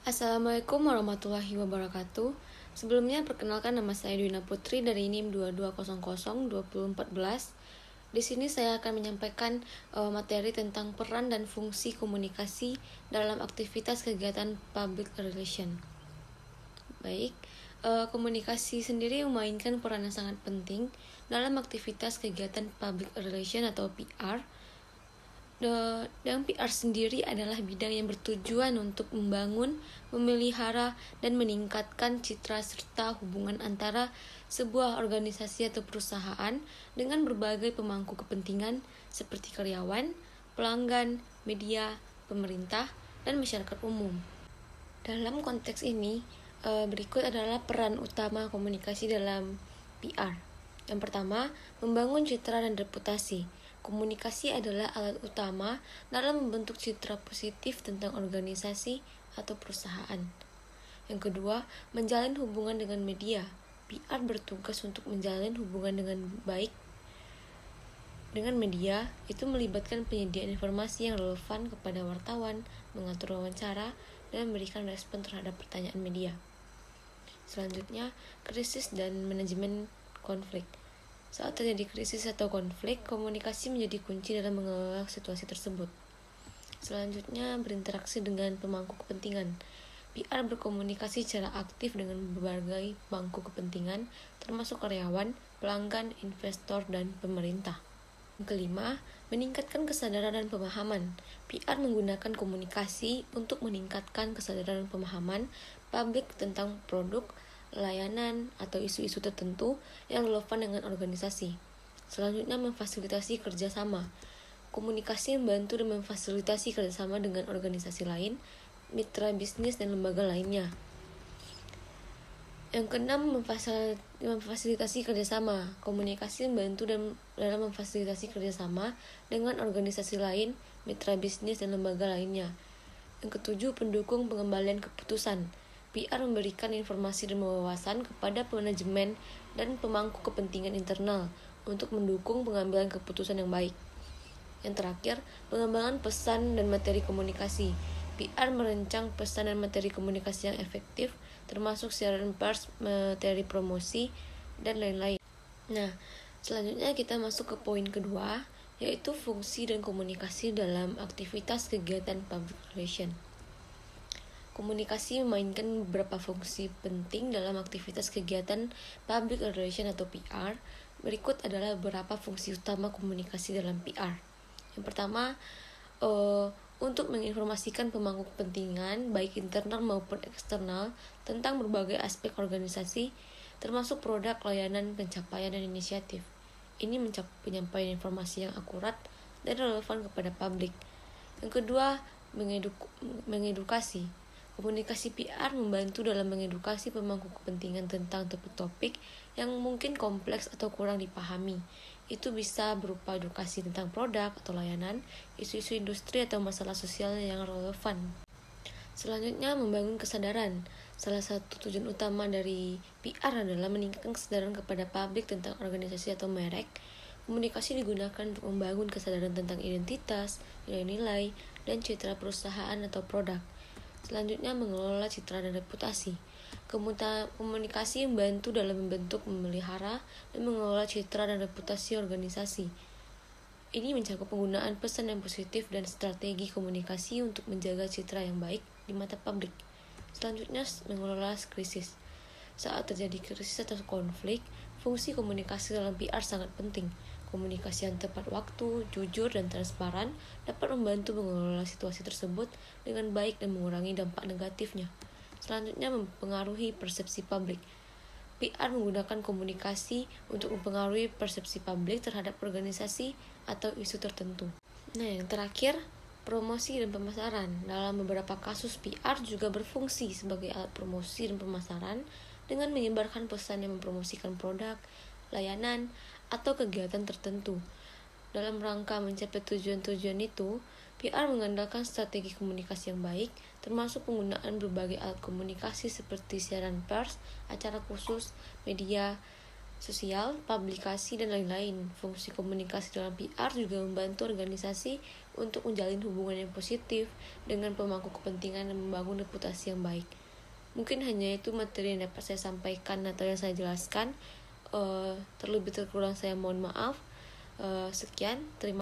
Assalamualaikum warahmatullahi wabarakatuh. Sebelumnya perkenalkan, nama saya Dwina Putri dari NIM 22002014. Di sini saya akan menyampaikan materi tentang peran dan fungsi komunikasi dalam aktivitas kegiatan public relation. Baik, komunikasi sendiri memainkan peran yang sangat penting dalam aktivitas kegiatan public relation atau PR. Dan PR sendiri adalah bidang yang bertujuan untuk membangun, memelihara, dan meningkatkan citra serta hubungan antara sebuah organisasi atau perusahaan dengan berbagai pemangku kepentingan seperti karyawan, pelanggan, media, pemerintah, dan masyarakat umum. Dalam konteks ini, berikut adalah peran utama komunikasi dalam PR. Yang pertama, membangun citra dan reputasi. Komunikasi adalah alat utama dalam membentuk citra positif tentang organisasi atau perusahaan. Yang kedua, menjalin hubungan dengan media. PR bertugas untuk menjalin hubungan dengan baik dengan media. Itu melibatkan penyediaan informasi yang relevan kepada wartawan, mengatur wawancara, dan memberikan respon terhadap pertanyaan media. Selanjutnya, krisis dan manajemen konflik. Saat terjadi krisis atau konflik, komunikasi menjadi kunci dalam mengelola situasi tersebut. Selanjutnya, berinteraksi dengan pemangku kepentingan. PR berkomunikasi secara aktif dengan berbagai pemangku kepentingan, termasuk karyawan, pelanggan, investor, dan pemerintah. Yang kelima, meningkatkan kesadaran dan pemahaman. PR menggunakan komunikasi untuk meningkatkan kesadaran dan pemahaman publik tentang produk, layanan, atau isu-isu tertentu yang relevan dengan organisasi. Selanjutnya, memfasilitasi kerjasama. Komunikasi membantu dan memfasilitasi kerjasama dengan organisasi lain, mitra bisnis, dan lembaga lainnya. Yang keenam, memfasilitasi kerjasama. Komunikasi membantu dalam memfasilitasi kerjasama dengan organisasi lain, mitra bisnis, dan lembaga lainnya. Yang ketujuh, pendukung pengembalian keputusan. PR memberikan informasi dan wawasan kepada manajemen dan pemangku kepentingan internal untuk mendukung pengambilan keputusan yang baik. Yang terakhir, pengembangan pesan dan materi komunikasi. PR merancang pesan dan materi komunikasi yang efektif, termasuk siaran pers, materi promosi, dan lain-lain. Nah, selanjutnya kita masuk ke poin kedua, yaitu fungsi dan komunikasi dalam aktivitas kegiatan public relation. Komunikasi memainkan beberapa fungsi penting dalam aktivitas kegiatan public relation atau PR. Berikut adalah beberapa fungsi utama komunikasi dalam PR. Yang pertama, untuk menginformasikan pemangku kepentingan baik internal maupun eksternal tentang berbagai aspek organisasi, termasuk produk, layanan, pencapaian, dan inisiatif. Ini penyampaian informasi yang akurat dan relevan kepada publik. Yang kedua, mengedukasi. Komunikasi PR membantu dalam mengedukasi pemangku kepentingan tentang topik-topik yang mungkin kompleks atau kurang dipahami. Itu bisa berupa edukasi tentang produk atau layanan, isu-isu industri atau masalah sosial yang relevan. Selanjutnya, membangun kesadaran. Salah satu tujuan utama dari PR adalah meningkatkan kesadaran kepada publik tentang organisasi atau merek. Komunikasi digunakan untuk membangun kesadaran tentang identitas, nilai-nilai, dan citra perusahaan atau produk. Selanjutnya, mengelola citra dan reputasi. Komunikasi membantu dalam membentuk, memelihara, dan mengelola citra dan reputasi organisasi. Ini mencakup penggunaan pesan yang positif dan strategi komunikasi untuk menjaga citra yang baik di mata publik. Selanjutnya, mengelola krisis. Saat terjadi krisis atau konflik, fungsi komunikasi dalam PR sangat penting. Komunikasi yang tepat waktu, jujur, dan transparan dapat membantu mengelola situasi tersebut dengan baik dan mengurangi dampak negatifnya. Selanjutnya, mempengaruhi persepsi publik. PR menggunakan komunikasi untuk mempengaruhi persepsi publik terhadap organisasi atau isu tertentu. Nah, yang terakhir, promosi dan pemasaran. Dalam beberapa kasus, PR juga berfungsi sebagai alat promosi dan pemasaran dengan menyebarkan pesan yang mempromosikan produk, layanan, atau kegiatan tertentu. Dalam rangka mencapai tujuan-tujuan itu, PR mengandalkan strategi komunikasi yang baik, termasuk penggunaan berbagai alat komunikasi seperti siaran pers, acara khusus, media, sosial, publikasi, dan lain-lain. Fungsi komunikasi dalam PR juga membantu organisasi untuk menjalin hubungan yang positif dengan pemangku kepentingan dan membangun reputasi yang baik. Mungkin hanya itu materi yang dapat saya sampaikan atau yang saya jelaskan. Terlebih terkurang saya mohon maaf. Sekian, terima